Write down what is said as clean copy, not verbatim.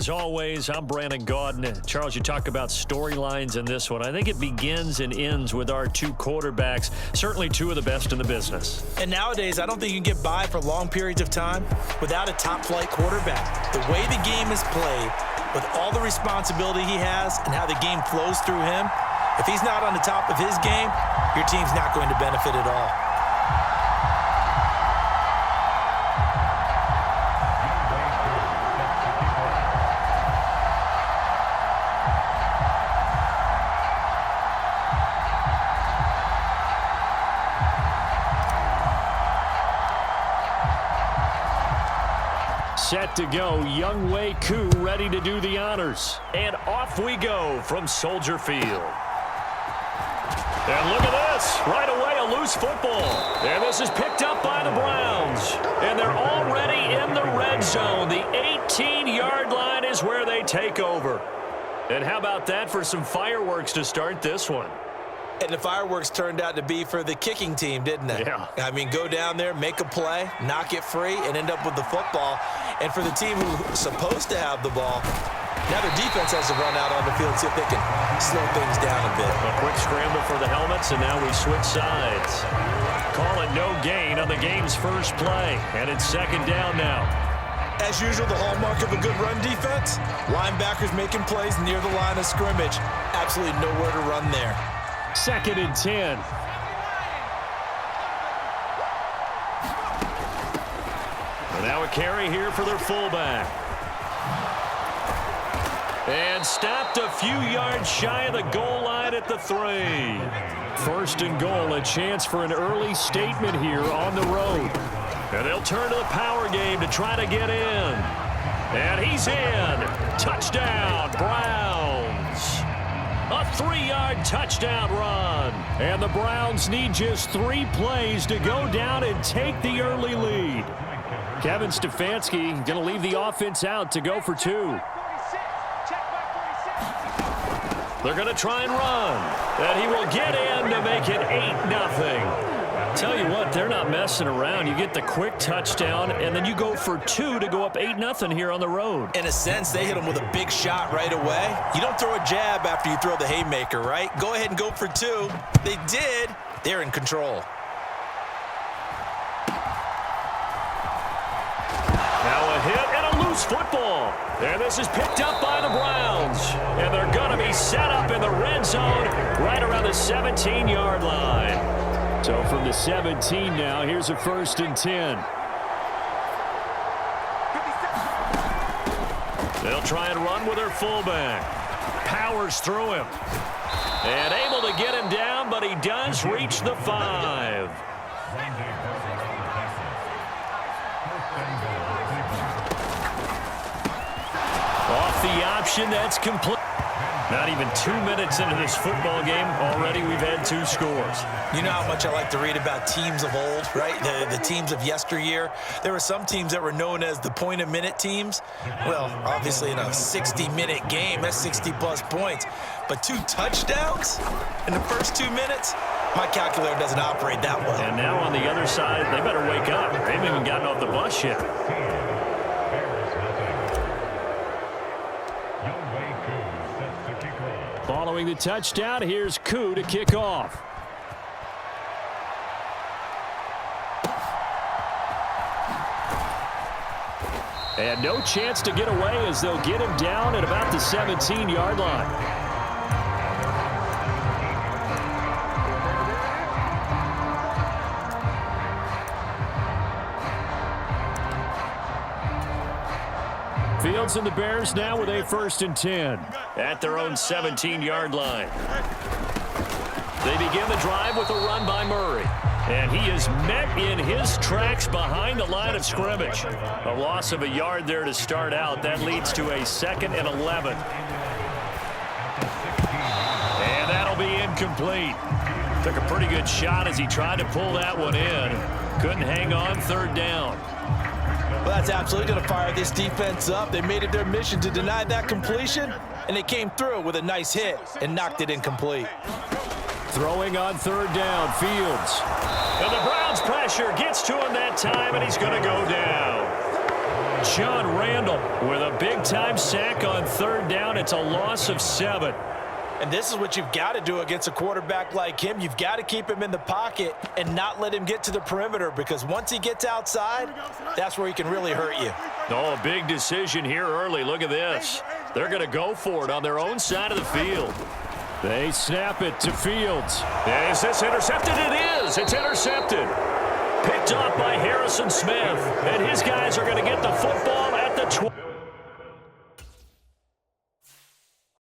As always, I'm Brandon Gaudin. Charles, you talk about storylines in this one. I think it begins and ends with our two quarterbacks, certainly two of the best in the business. And nowadays, I don't think you can get by for long periods of time without a top-flight quarterback. The way the game is played, with all the responsibility he has and how the game flows through him, if he's not on the top of his game, your team's not going to benefit at all. Set to go, Younghoe Koo ready to do the honors. And off we go from Soldier Field. And look at this, right away a loose football. And this is picked up by the Browns. And they're already in the red zone. The 18-yard line is where they take over. And how about that for some fireworks to start this one? And the fireworks turned out to be for the kicking team, didn't they? Yeah. I mean, go down there, make a play, knock it free, and end up with the football. And for the team who's supposed to have the ball, now their defense has to run out on the field, see if they can slow things down a bit. A quick scramble for the helmets, and now we switch sides. Call it no gain on the game's first play, and it's second down now. As usual, the hallmark of a good run defense, linebackers making plays near the line of scrimmage. Absolutely nowhere to run there. Second and 10. And now a carry here for their fullback. And stopped a few yards shy of the goal line at the 3. First and goal, a chance for an early statement here on the road. And they'll turn to the power game to try to get in. And he's in. Touchdown, Browns. A 3-yard touchdown run. And the Browns need just 3 plays to go down and take the early lead. Kevin Stefanski going to leave the offense out to go for 2. They're going to try and run. And he will get in to make it 8-0. Tell you what, they're not messing around. You get the quick touchdown, and then you go for 2 to go up 8-0 here on the road. In a sense, they hit him with a big shot right away. You don't throw a jab after you throw the haymaker, right? Go ahead and go for 2. They did. They're in control. Now a hit and a loose football. And this is picked up by the Browns. And they're going to be set up in the red zone right around the 17-yard line. So from the 17 now, here's a first and 10. They'll try and run with their fullback. Powers through him. And able to get him down, but he does reach the 5. Off the option, that's complete. Not even 2 minutes into this football game, already we've had 2 scores. You know how much I like to read about teams of old, right? The teams of yesteryear. There were some teams that were known as the point-a-minute teams. Well, obviously in a 60-minute game, that's 60-plus points. But 2 touchdowns in the first 2 minutes? My calculator doesn't operate that well. And now on the other side, they better wake up. They haven't even gotten off the bus yet. Following the touchdown, here's Koo to kick off. And no chance to get away as they'll get him down at about the 17-yard line. Fields and the Bears now with a first and 10 at their own 17-yard line. They begin the drive with a run by Murray. And he is met in his tracks behind the line of scrimmage. A loss of a yard there to start out. That leads to a 2nd and 11. And that'll be incomplete. Took a pretty good shot as he tried to pull that one in. Couldn't hang on, 3rd down. Well, that's absolutely going to fire this defense up. They made it their mission to deny that completion, and they came through with a nice hit and knocked it incomplete. Throwing on 3rd down, Fields. And the Browns pressure gets to him that time, and he's going to go down. John Randall with a big-time sack on third down. It's a loss of 7. And this is what you've got to do against a quarterback like him. You've got to keep him in the pocket and not let him get to the perimeter, because once he gets outside, that's where he can really hurt you. Oh, a big decision here early. Look at this. They're going to go for it on their own side of the field. They snap it to Fields. Is this intercepted? It is. It's intercepted. Picked off by Harrison Smith. And his guys are going to get the football at the 20.